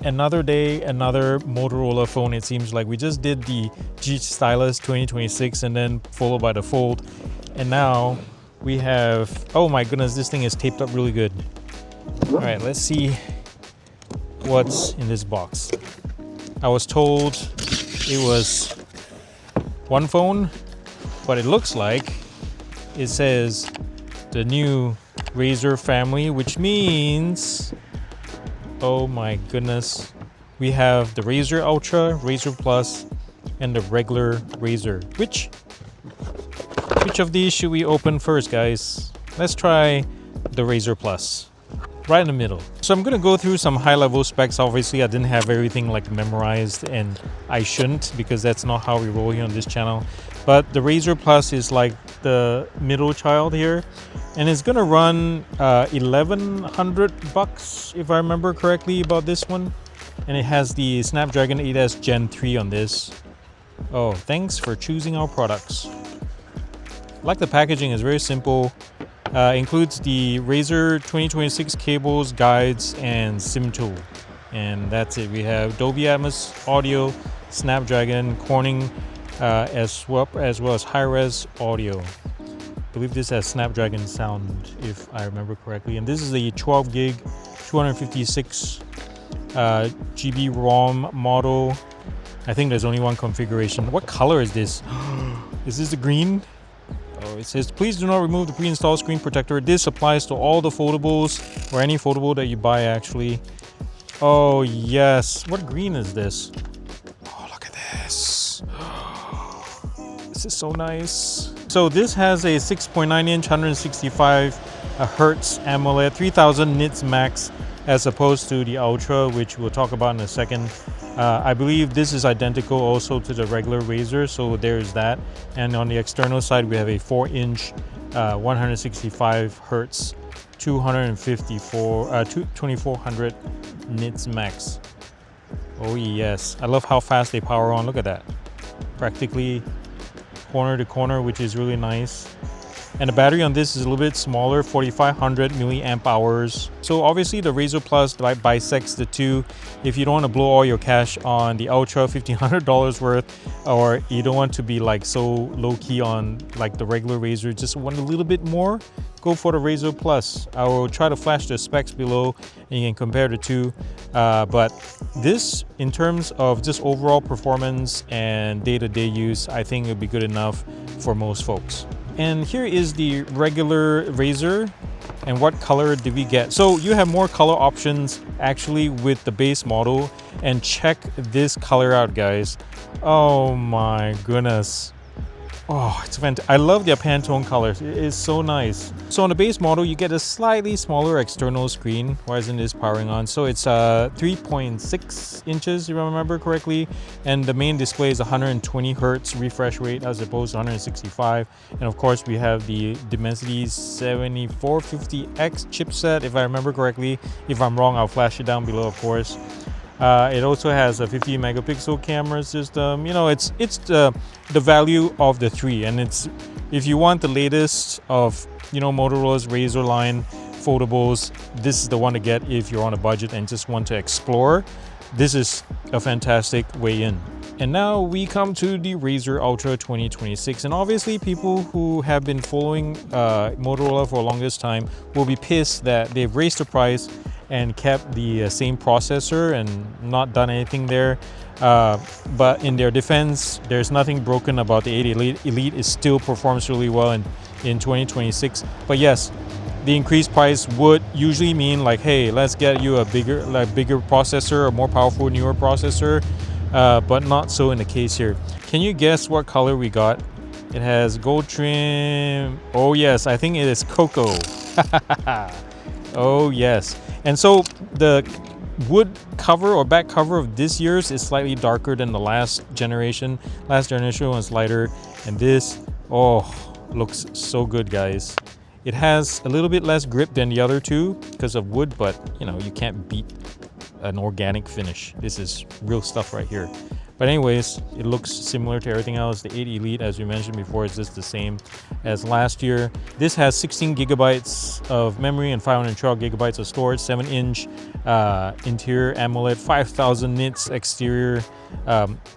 another day, another Motorola phone. It seems like we just did the G Stylus 2026 and then followed by the Fold. And now we have, oh my goodness, this thing is taped up really good. All right, let's see what's in this box. I was told it was one phone, but it looks like it says the new Razr family, which means, oh my goodness, we have the Razr Ultra, Razr Plus, and the regular Razr. Which of these should we open first, guys? Let's try the Razr Plus, right in the middle. So I'm gonna go through some high-level specs. Obviously, I didn't have everything like memorized, and I shouldn't, because that's not how we roll here on this channel. But the Razr Plus is like the middle child here, and it's gonna run $1,100 if I remember correctly about this one. And it has the Snapdragon 8S Gen 3 on this. Oh, thanks for choosing our products. Like the packaging is very simple. Includes the Razr 2026 cables, guides, and SIM tool. And that's it. We have Dolby Atmos audio, Snapdragon, Corning, as well as high-res audio. I believe this has Snapdragon sound, if I remember correctly. And this is the 12 gig, 256 GB ROM model. I think there's only one configuration. What color is this? Is this the green? Oh, it says, please do not remove the pre-installed screen protector. This applies to all the foldables, or any foldable that you buy, actually. Oh, yes. What green is this? Oh, look at this. This is so nice. So this has a 6.9-inch, 165 Hertz AMOLED, 3000 nits max, as opposed to the Ultra, which we'll talk about in a second. I believe this is identical also to the regular Razr, so there's that. And on the external side, we have a 4-inch, 165 Hertz, 2400 nits max. Oh yes, I love how fast they power on. Look at that, practically corner to corner, which is really nice. And the battery on this is a little bit smaller, 4500 milliamp hours. So obviously the Razr Plus bisects the two. If you don't want to blow all your cash on the Ultra, $1,500 worth, or you don't want to be like so low key on like the regular Razr, just want a little bit more, go for the Razr Plus. I will try to flash the specs below and you can compare the two. But this, in terms of just overall performance and day-to-day use, I think it'll be good enough for most folks. And here is the regular Razr. And what color did we get? So you have more color options actually with the base model. And check this color out, guys. Oh my goodness. Oh, it's fantastic. I love their Pantone colors. It is so nice. So on the base model, you get a slightly smaller external screen. Why isn't this powering on? So it's 3.6 inches, if I remember correctly. And the main display is 120 Hertz refresh rate as opposed to 165. And of course, we have the Dimensity 7450X chipset, if I remember correctly. If I'm wrong, I'll flash it down below, of course. It also has a 50 megapixel camera system. You know, it's the value of the three, and it's, if you want the latest of, you know, Motorola's Razr line foldables, this is the one to get if you're on a budget and just want to explore. This is a fantastic way in. And now we come to the Razr Ultra 2026, and obviously people who have been following Motorola for the longest time will be pissed that they've raised the price and kept the same processor and not done anything there. But in their defense, there's nothing broken about the 8 Elite. Elite is still performs really well in 2026. But yes, the increased price would usually mean like, hey, let's get you a bigger processor, a more powerful, newer processor. But not so in the case here. Can you guess what color we got? It has gold trim. Oh yes, I think it is cocoa. Oh yes. And so the wood cover or back cover of this year's is slightly darker than the last generation. Last generation was lighter, and this, oh, looks so good, guys. It has a little bit less grip than the other two because of wood, but you know, you can't beat an organic finish. This is real stuff right here. But anyways, it looks similar to everything else. The 8 Elite, as we mentioned before, is just the same as last year. This has 16 gigabytes of memory and 512 gigabytes of storage, 7-inch interior AMOLED, 5000 nits exterior.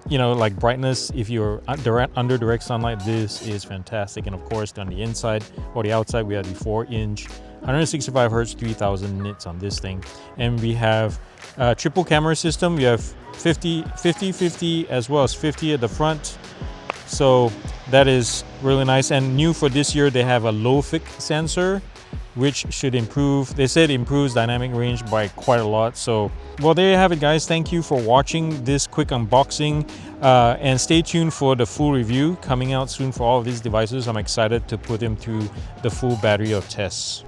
You know, like brightness, if you're under direct sunlight, this is fantastic. And of course, on the inside or the outside, we have the 4-inch 165 hertz 3000 nits on this thing. And we have a triple camera system. We have 50 as well as 50 at the front, so that is really nice. And new for this year, they have a low fick sensor, which should improve, they said improves dynamic range by quite a lot. So well, there you have it, guys. Thank you for watching this quick unboxing, and stay tuned for the full review coming out soon for all of these devices. I'm excited to put them through the full battery of tests.